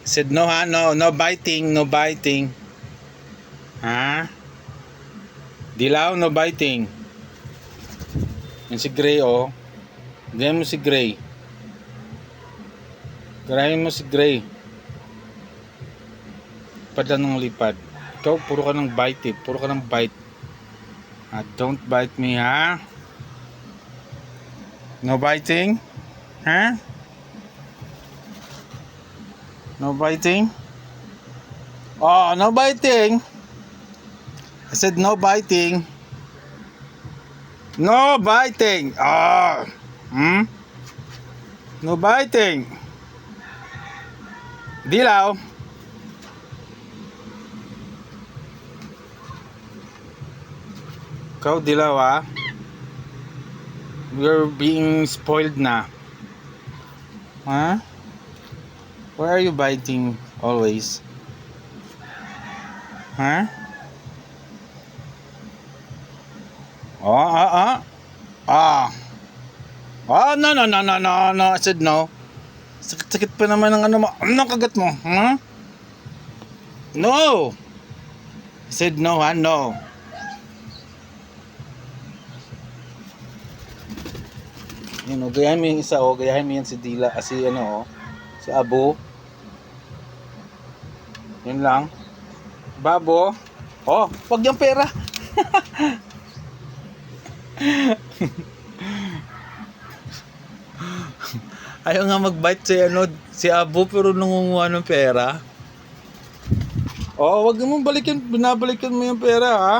Said no ha, no biting, no biting. Ha? Dilaw, no biting. Yan si Gray oh. Diyan mo si Gray. Garahin mo si Gray. Lipad lang ng lipad. Ikaw, puro ka ng bite eh. Puro ka ng bite. Don't bite me ha. No biting? Ha? No biting? Oh, no biting. I said no biting. No biting. Ah. No biting. Dilaw. Ikaw dilaw ah. We're being spoiled na. Huh? Why are you biting always? Huh? Oh, no. I said no. Sakit pa naman ng ano mo. Anong kagat mo? Huh? No. I said no, ha? No. Yun, oh, gayahin mo yung isa, oh. Gayahin mo yan si Dila, si ano, oh. Si Abo. Yun lang. Babo. Oh, wag yung pera. Ayaw nga mag-bite si ano, si Abo pero nangunguha ng pera. Oh, wag mo balikan, binabalikan mo yung pera, ha.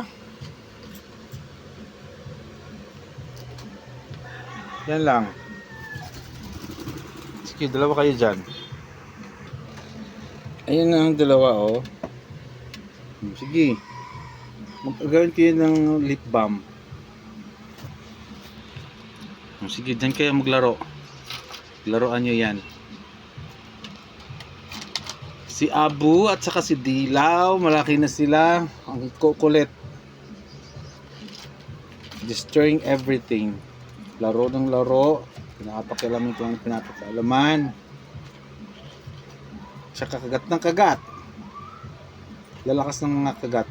Yan lang. Sige, dalawa kayo dyan. Ayun na ang dalawa, oh. Sige. Mag-gawin kayo ng lip balm. Sige, dyan kayo maglaro. Laruan nyo yan. Si Abu at saka si Dilaw, malaki na sila. Ang kukulit. Destroying everything. Laro ng laro. Pinapakialaman ko ang pinapakialaman. Saka kagat ng kagat. Lalakas ng mga kagat.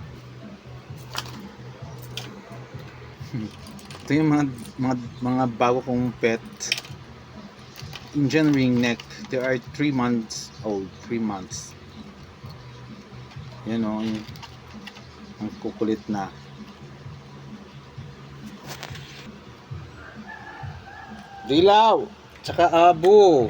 Ito yung mga bago kong pet. Indian ringneck. They are 3 months old. 3 months. Yan o. Ang kukulit na. Dilaw. Tsaka Abo.